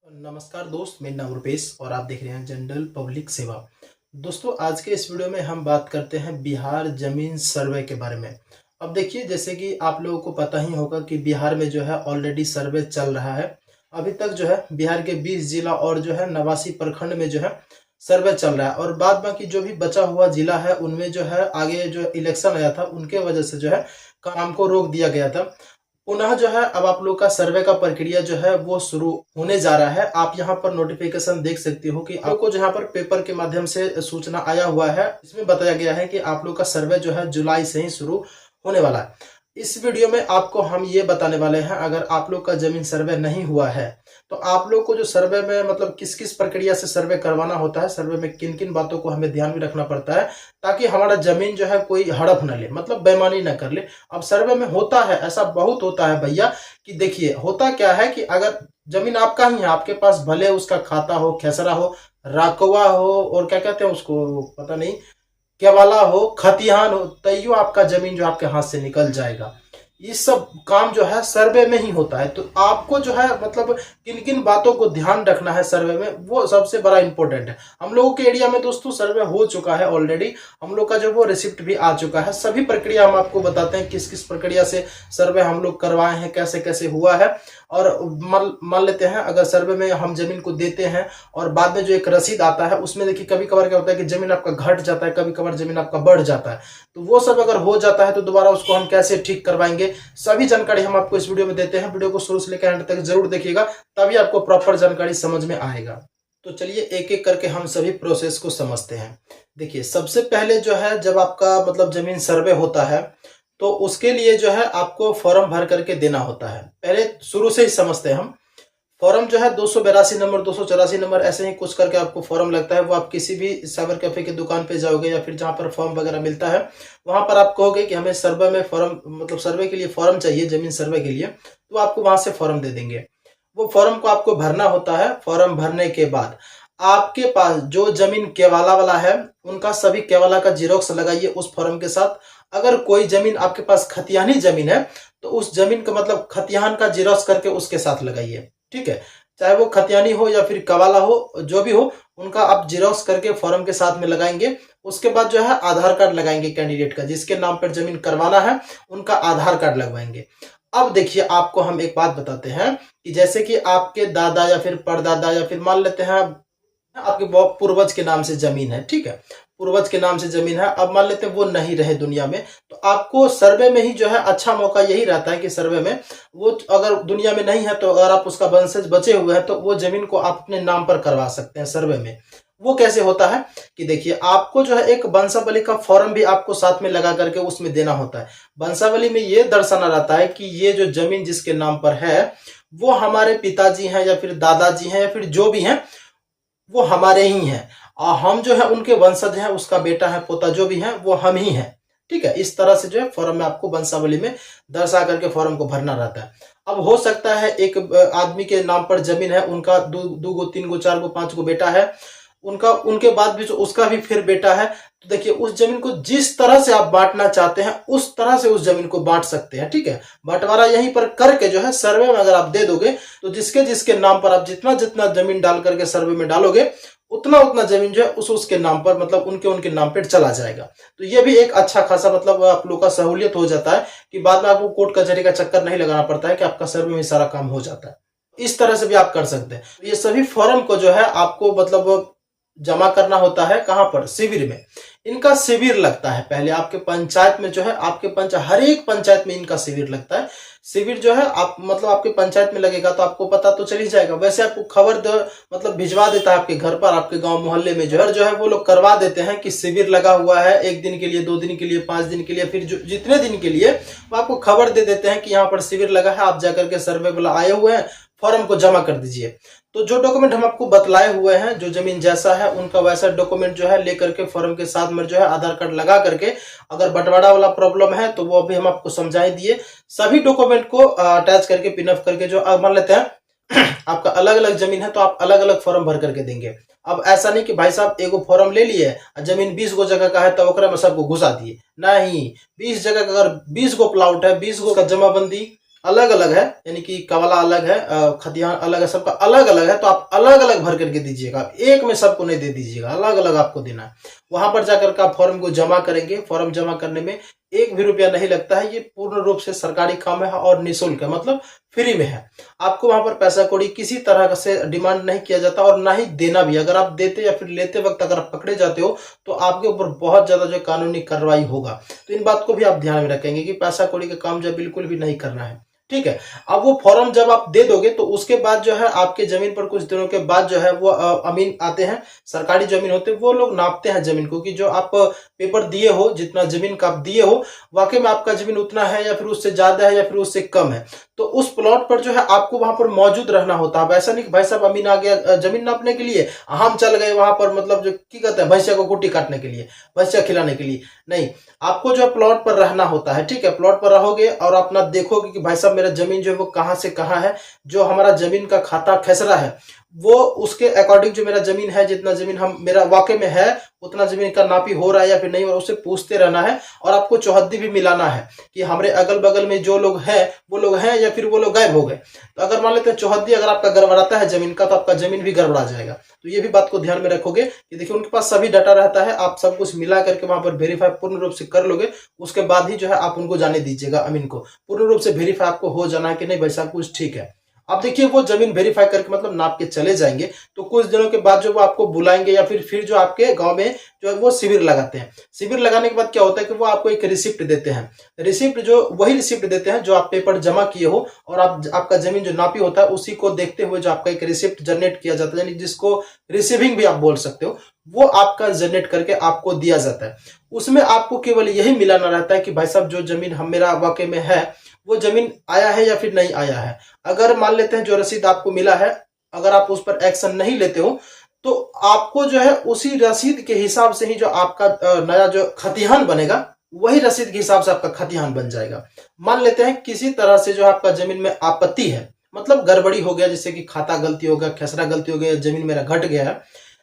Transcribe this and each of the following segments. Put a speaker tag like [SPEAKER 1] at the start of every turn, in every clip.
[SPEAKER 1] नमस्कार दोस्त, मेरा नाम रुपेश और आप देख रहे हैं जनरल पब्लिक सेवा। दोस्तों, आज के इस वीडियो में हम बात करते हैं बिहार जमीन सर्वे के बारे में। अब देखिए, जैसे कि आप लोगों को पता ही होगा कि बिहार में जो है ऑलरेडी सर्वे चल रहा है। अभी तक जो है बिहार के 20 जिला और जो है 89 प्रखंड में जो है सर्वे चल रहा है, और बाद बाकी जो भी बचा हुआ जिला है उनमें जो है आगे जो इलेक्शन आया था उनके वजह से जो है काम को रोक दिया गया था। पुनः जो है अब आप लोग का सर्वे का प्रक्रिया जो है वो शुरू होने जा रहा है। आप यहाँ पर नोटिफिकेशन देख सकते हो कि आपको जो यहाँ पर पेपर के माध्यम से सूचना आया हुआ है। इसमें बताया गया है कि आप लोग का सर्वे जो है जुलाई से ही शुरू होने वाला है। इस वीडियो में आपको हम ये बताने वाले हैं, अगर आप लोग का जमीन सर्वे नहीं हुआ है तो आप लोग को जो सर्वे में मतलब किस किस प्रक्रिया से सर्वे करवाना होता है, सर्वे में किन किन बातों को हमें ध्यान में रखना पड़ता है ताकि हमारा जमीन जो है कोई हड़प न ले, मतलब बेईमानी न कर ले। अब सर्वे में होता है, ऐसा बहुत होता है भैया, कि देखिए होता क्या है कि अगर जमीन आपका ही है, आपके पास भले उसका खाता हो, खेसरा हो, राकवा हो, और क्या कहते हैं उसको पता नहीं, केवाला हो, खतिहान हो, तैयो आपका जमीन जो आपके हाथ से निकल जाएगा। ये सब काम जो है सर्वे में ही होता है। तो आपको जो है मतलब किन किन बातों को ध्यान रखना है सर्वे में, वो सबसे बड़ा इंपॉर्टेंट है। हम लोगों के एरिया में दोस्तों सर्वे हो चुका है ऑलरेडी, हम लोग का जो वो रिसिप्ट भी आ चुका है। सभी प्रक्रिया हम आपको बताते हैं, किस किस प्रक्रिया से सर्वे हम लोग करवाए हैं, कैसे कैसे हुआ है। और मान लेते हैं अगर सर्वे में हम जमीन को देते हैं और बाद में जो एक रसीद आता है उसमें देखिए कभी कभार क्या होता है कि जमीन आपका घट जाता है, कभी कभार जमीन आपका बढ़ जाता है। तो वो सब अगर हो जाता है तो दोबारा उसको हम कैसे ठीक करवाएंगे, सभी जानकारी हम आपको इस वीडियो में देते हैं। वीडियो को शुरू से लेकर अंत तक जरूर देखिएगा, तभी आपको प्रॉपर जानकारी समझ में आएगा। तो चलिए एक एक करके हम सभी प्रोसेस को समझते हैं। देखिए, सबसे पहले जो है जब आपका मतलब जमीन सर्वे होता है तो उसके लिए जो है आपको फॉर्म भर करके देना होता है। पहले शुरू से ही समझते हैं हम। फॉर्म जो है 282 नंबर, 284 नंबर, ऐसे ही कुछ करके आपको फॉर्म लगता है। वो आप किसी भी साइबर कैफे की दुकान पे जाओगे या फिर जहां पर फॉर्म वगैरह मिलता है, वहां पर आप कहोगे कि हमें सर्वे में फॉर्म मतलब सर्वे के लिए फॉर्म चाहिए, जमीन सर्वे के लिए, तो आपको वहां से फॉर्म दे देंगे। वो फॉर्म को आपको भरना होता है। फॉर्म भरने के बाद आपके पास जो जमीन केवाला वाला है उनका सभी केवाला का जीरोक्स लगाइए उस फॉर्म के साथ। अगर कोई जमीन आपके पास खतियानी जमीन है तो उस जमीन का मतलब खतियान का जीरोक्स करके उसके साथ लगाइए, ठीक है। चाहे वो खतियानी हो या फिर कवाला हो, जो भी हो, उनका आप जीरोक्स करके फॉर्म के साथ में लगाएंगे। उसके बाद जो है आधार कार्ड लगाएंगे कैंडिडेट का, जिसके नाम पर जमीन करवाना है उनका आधार कार्ड लगवाएंगे। अब देखिए, आपको हम एक बात बताते हैं कि जैसे कि आपके दादा या फिर परदादा या फिर मान लेते हैं आपके पूर्वज के नाम से जमीन है, ठीक है, पूर्वज के नाम से जमीन है, अब मान लेते हैं वो नहीं रहे दुनिया में, तो आपको सर्वे में ही जो है अच्छा मौका यही रहता है कि सर्वे में वो अगर दुनिया में नहीं है तो अगर आप उसका वंशज बचे हुए हैं तो वो जमीन को आप अपने नाम पर करवा सकते हैं सर्वे में। वो कैसे होता है कि देखिए, आपको जो है एक वंशावली का फॉर्म भी आपको साथ में लगा करके उसमें देना होता है। वंशावली में ये दर्शाना रहता है कि ये जो जमीन जिसके नाम पर है वो हमारे पिताजी हैं या फिर दादाजी हैं या फिर जो भी हैं वो हमारे ही हैं, और हम जो है उनके वंशज हैं, उसका बेटा है, पोता जो भी है वो हम ही हैं, ठीक है। इस तरह से जो है फॉर्म में आपको वंशावली में दर्शा करके फॉर्म को भरना रहता है। अब हो सकता है एक आदमी के नाम पर जमीन है, उनका दो गो, 3 गो, 4 गो, 5 गो बेटा है, उनका उनके बाद भी उसका भी फिर बेटा है। तो देखिए, उस जमीन को जिस तरह से आप बांटना चाहते हैं उस तरह से उस जमीन को बांट सकते हैं, ठीक है। बंटवारा यहीं पर करके जो है सर्वे में अगर आप दे दोगे तो जिसके जिसके नाम पर आप जितना जितना जमीन डाल करके सर्वे में डालोगे उतना उतना जमीन जो है उसके नाम पर मतलब उनके उनके नाम पर चला जाएगा। तो ये भी एक अच्छा खासा मतलब आप लोग का सहूलियत हो जाता है कि बाद में आपको कोर्ट कचहरी का चक्कर नहीं लगाना पड़ता है, कि आपका सर्वे में सारा काम हो जाता है। इस तरह से भी आप कर सकते हैं। ये सभी फॉर्म को जो है आपको मतलब जमा करना होता है कहां पर, शिविर में। इनका शिविर लगता है पहले आपके पंचायत में, जो है आपके हर एक पंचायत में इनका शिविर लगता है। शिविर जो है आप मतलब आपके पंचायत में लगेगा तो आपको पता तो चल ही जाएगा। वैसे आपको खबर मतलब भिजवा देता है आपके घर पर, आपके गांव मोहल्ले में जो है वो लोग करवा देते हैं कि शिविर लगा हुआ है, 1 दिन के लिए, 2 दिन के लिए, 5 दिन के लिए, फिर जितने दिन के लिए वो आपको खबर दे देते हैं कि यहाँ पर शिविर लगा है, आप जाकर के सर्वे वाला आए हुए हैं, फॉर्म को जमा कर दीजिए। तो जो डॉक्यूमेंट हम आपको बतलाए हुए हैं, जो जमीन जैसा है उनका वैसा डॉक्यूमेंट जो है लेकर के फॉर्म के साथ में जो है आधार कार्ड लगा करके, अगर बंटवारा वाला प्रॉब्लम है तो वो अभी हम आपको समझाई दिए, सभी डॉक्यूमेंट को अटैच करके पिनअप करके, जो मान लेते हैं आपका अलग अलग जमीन है तो आप अलग अलग फॉर्म भर करके देंगे। अब ऐसा नहीं कि भाई साहब एगो फॉर्म ले लिए, जमीन 20 गो जगह का है तो ओकरा में सबको घुसा दिए, नहीं, 20 जगह का अगर 20 गो प्लॉट है, 20 गो का जमाबंदी अलग अलग है, यानी कि कवला अलग है, खतियान अलग है, सबका अलग अलग है, तो आप अलग अलग भर करके दीजिएगा, एक में सबको नहीं दे दीजिएगा, अलग अलग आपको देना है। वहां पर जाकर के आप फॉर्म को जमा करेंगे। फॉर्म जमा करने में एक भी रुपया नहीं लगता है। ये पूर्ण रूप से सरकारी काम है और निःशुल्क है, मतलब फ्री में है। आपको वहां पर पैसा कौड़ी किसी तरह से डिमांड नहीं किया जाता और ना ही देना भी। अगर आप देते या फिर लेते वक्त अगर आप पकड़े जाते हो तो आपके ऊपर बहुत ज्यादा जो कानूनी कार्रवाई होगा। तो इन बात को भी आप ध्यान में रखेंगे कि पैसा कौड़ी का काम जो बिल्कुल भी नहीं करना है, ठीक है। अब वो फॉर्म जब आप दे दोगे तो उसके बाद जो है आपके जमीन पर कुछ दिनों के बाद जो है वो अमीन आते हैं, सरकारी जमीन होते हैं, वो लोग नापते हैं जमीन को कि जो आप पेपर दिए हो, जितना जमीन का आप दिए हो वाकई में आपका जमीन उतना है या फिर उससे ज्यादा है या फिर उससे कम है। तो उस प्लॉट पर जो है आपको वहां पर मौजूद रहना होता है। ऐसा नहीं कि भाई साहब अमीन आ गया जमीन नापने के लिए, हम चल गए वहां पर, मतलब जो की कहते हैं भैंसिया को कुट्टी काटने के लिए, भैंसिया खिलाने के लिए, नहीं। आपको जो है प्लॉट पर रहना होता है, ठीक है। प्लॉट पर रहोगे और अपना देखोगे कि भाई साहब मेरा जमीन जो है वो कहाँ से कहाँ है। जो हमारा जमीन का खाता खेसरा है वो उसके अकॉर्डिंग जो मेरा जमीन है, जितना जमीन हम मेरा वाकई में है उतना जमीन का नापी हो रहा है या फिर नहीं हो रहा, उससे पूछते रहना है। और आपको चौहद्दी भी मिलाना है कि हमारे अगल बगल में जो लोग हैं वो लोग हैं या फिर वो लोग गायब हो गए। तो अगर मान लेते हैं चौहद्दी अगर आपका गड़बड़ाता है जमीन का, तो आपका जमीन भी गड़बड़ा जाएगा। तो ये भी बात को ध्यान में रखोगे कि देखिए उनके पास सभी डाटा रहता है, आप सब कुछ मिला करके वहां पर वेरीफाई पूर्ण रूप से कर लोगे। उसके बाद ही जो है आप उनको जाने दीजिएगा, अमीन को पूर्ण रूप से वेरीफाई आपको हो जाना है कि नहीं भाई साहब कुछ ठीक है। अब देखिए वो जमीन वेरीफाई करके मतलब नाप के चले जाएंगे, तो कुछ दिनों के बाद जो वो आपको बुलाएंगे या फिर जो आपके गांव में जो है वो शिविर लगाते हैं। शिविर लगाने के बाद क्या होता है कि वो आपको एक रिसिप्ट देते हैं। रिसिप्ट जो वही रिसिप्ट देते हैं जो आप पेपर जमा किए हो, और आपका जमीन जो नापी होता है उसी को देखते हुए जो आपका एक रिसिप्ट जनरेट किया जाता है, यानी जिसको रिसीविंग भी आप बोल सकते हो, वो आपका जनरेट करके आपको दिया जाता है। उसमें आपको केवल यही मिलाना रहता है कि भाई साहब जो जमीन हम मेरा वाकई में है वो जमीन आया है या फिर नहीं आया है। अगर मान लेते हैं जो रसीद आपको मिला है, अगर आप उस पर एक्शन नहीं लेते हो तो आपको जो है उसी रसीद के हिसाब से ही जो आपका नया जो खतिहान बनेगा वही रसीद के हिसाब से आपका खतिहान बन जाएगा। मान लेते हैं किसी तरह से जो आपका जमीन में आपत्ति है, मतलब गड़बड़ी हो गया, जैसे कि खाता गलती हो गया, खेसरा गलती हो गया, जमीन मेरा घट गया है।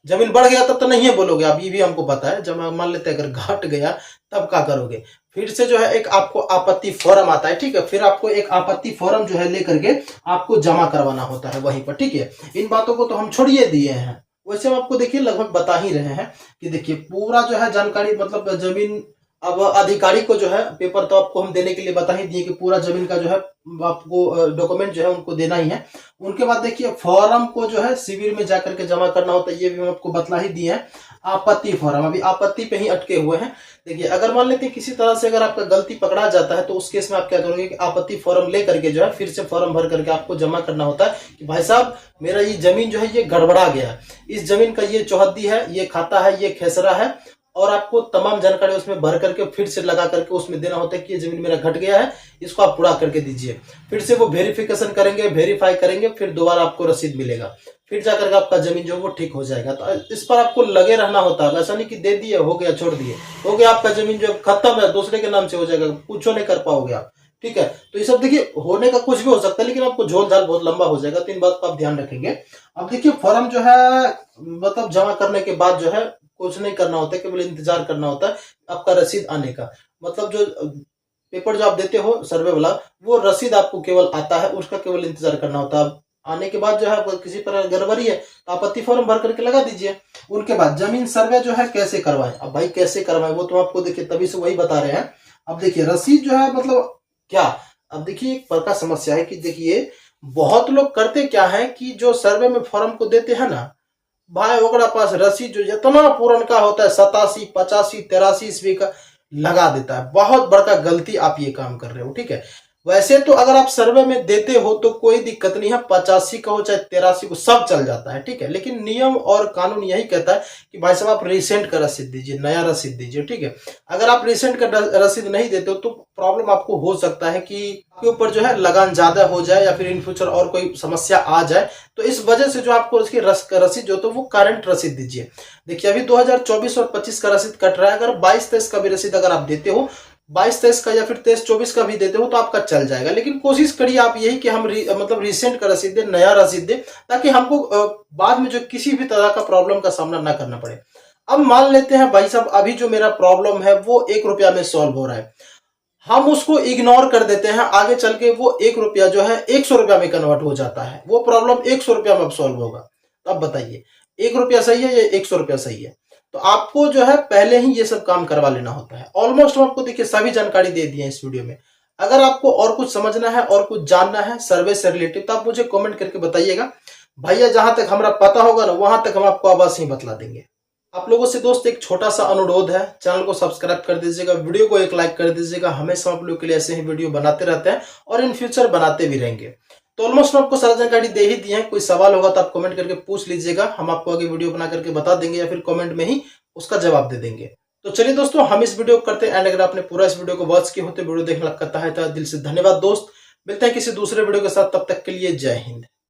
[SPEAKER 1] जमीन बढ़ गया तब तो नहीं है बोलोगे आप, ये भी हमको पता है। जब मान लेते हैं अगर घट गया तब क्या करोगे, फिर से जो है एक आपको आपत्ति फॉर्म आता है, ठीक है। फिर आपको एक आपत्ति फॉर्म जो है लेकर के आपको जमा करवाना होता है वहीं पर, ठीक है। इन बातों को तो हम छोड़िए दिए हैं, वैसे हम आपको देखिए लगभग बता ही रहे हैं कि देखिए पूरा जो है जानकारी, मतलब जमीन अब अधिकारी को जो है पेपर तो आपको हम देने के लिए बता ही दिए कि पूरा जमीन का जो है आपको डॉक्यूमेंट जो है उनको देना ही है। उनके बाद देखिए फॉर्म को जो है शिविर में जाकर के जमा करना होता है, ये भी हम आपको बतला ही दिए हैं। आपत्ति फॉर्म, अभी आपत्ति पे ही अटके हुए हैं। देखिए अगर मान लेते हैं किसी तरह से अगर आपका गलती पकड़ा जाता है तो उस केस में आप क्या करोगे कि आपत्ति फॉर्म ले करके जो है फिर से फॉर्म भर करके आपको जमा करना होता है कि भाई साहब मेरा ये जमीन जो है ये गड़बड़ा गया है, इस जमीन का ये चौहद्दी है, ये खाता है, ये खेसरा है, और आपको तमाम जानकारी उसमें भर करके फिर से लगा करके उसमें देना होता है कि ये जमीन मेरा घट गया है, इसको आप पूरा करके दीजिए। फिर से वो वेरिफिकेशन करेंगे, वेरीफाई करेंगे, फिर दोबारा आपको रसीद मिलेगा, फिर जाकर आपका जमीन जो वो ठीक हो जाएगा। तो इस पर आपको लगे रहना होता है, ऐसा नहीं कि दे दिए हो गया छोड़ दिए, हो गया आपका जमीन जो खत्म है दूसरे के नाम से हो जाएगा, कुछ नहीं कर पाओगे आप, ठीक है। तो ये सब देखिए होने का कुछ भी हो सकता है, लेकिन आपको झोल झाल बहुत लंबा हो जाएगा, तो इन बात को आप ध्यान रखेंगे। अब देखिए फॉर्म जो है मतलब जमा करने के बाद जो है कुछ नहीं करना होता है, केवल इंतजार करना होता है आपका रसीद आने का। मतलब जो पेपर जो आप देते हो सर्वे वाला, वो रसीद आपको केवल आता है, उसका केवल इंतजार करना होता है। आने के बाद जो है किसी पर गड़बड़ी है तो आपत्ति फॉर्म भर करके लगा दीजिए। उनके बाद जमीन सर्वे जो है कैसे करवाएं, अब भाई कैसे करवाएं वो तो आपको देखिए तभी से वही बता रहे हैं। अब देखिए रसीद जो है मतलब क्या, अब देखिए एक प्रकार समस्या है कि देखिए बहुत लोग करते क्या है कि जो सर्वे में फॉर्म को देते हैं ना भाई, ओकरा पास रसीद जो जितना पुरनका होता है 87, 85, 83 ईस्वी का लगा देता है। बहुत बड़का गलती आप ये काम कर रहे हो, ठीक है। वैसे तो अगर आप सर्वे में देते हो तो कोई दिक्कत नहीं है, 85 का हो चाहे 83 को सब चल जाता है, ठीक है। लेकिन नियम और कानून यही कहता है कि भाई साहब आप रिसेंट का रसीद दीजिए, नया रसीद दीजिए, ठीक है। अगर आप रिसेंट का रसीद नहीं देते हो तो प्रॉब्लम आपको हो सकता है कि आपके ऊपर जो है लगान ज्यादा हो जाए या फिर इन फ्यूचर और कोई समस्या आ जाए। तो इस वजह से जो आपको उसकी रसीद जो तो वो करंट रसीद दीजिए। देखिए अभी 2024 और 25 का रसीद कट रहा है, अगर 22-23 का भी रसीद अगर आप देते हो, 22-23 का या फिर 23-24 का भी देते हो तो आपका चल जाएगा। लेकिन कोशिश करिए आप यही कि हम मतलब रिसेंट का रसीद दें, नया रसीद दें, ताकि हमको बाद में जो किसी भी तरह का प्रॉब्लम का सामना ना करना पड़े। अब मान लेते हैं भाई साहब अभी जो मेरा प्रॉब्लम है वो 1 रुपया में सॉल्व हो रहा है, हम उसको इग्नोर कर देते हैं, आगे चल के वो 1 रुपया जो है 100 रुपया में कन्वर्ट हो जाता है, वो प्रॉब्लम 100 रुपया में अब सॉल्व होगा। तो अब बताइए 1 रुपया सही है या 100 रुपया सही है? तो आपको जो है पहले ही ये सब काम करवा लेना होता है। ऑलमोस्ट हम आपको देखिए सभी जानकारी दे दी है इस वीडियो में। अगर आपको और कुछ समझना है और कुछ जानना है सर्वे से रिलेटेड तो आप मुझे कमेंट करके बताइएगा भैया, जहां तक हमारा पता होगा ना वहां तक हम आपको आवाज ही बतला देंगे। आप लोगों से दोस्त एक छोटा सा अनुरोध है, चैनल को सब्सक्राइब कर दीजिएगा, वीडियो को एक लाइक कर दीजिएगा। हमेशा आप लोगों के लिए ऐसे ही वीडियो बनाते रहते हैं और इन फ्यूचर बनाते भी रहेंगे। तो ऑलमोस्ट मैं आपको सारा जानकारी दे ही दी है। कोई सवाल होगा तो आप कमेंट करके पूछ लीजिएगा, हम आपको आगे वीडियो बना करके बता देंगे या फिर कमेंट में ही उसका जवाब दे देंगे। तो चलिए दोस्तों हम इस वीडियो को करते हैं एंड। अगर आपने पूरा इस वीडियो को वॉच किया हो तो वीडियो देखने लगता है तो दिल से धन्यवाद दोस्त। मिलते हैं किसी दूसरे वीडियो के साथ, तब तक के लिए जय हिंद।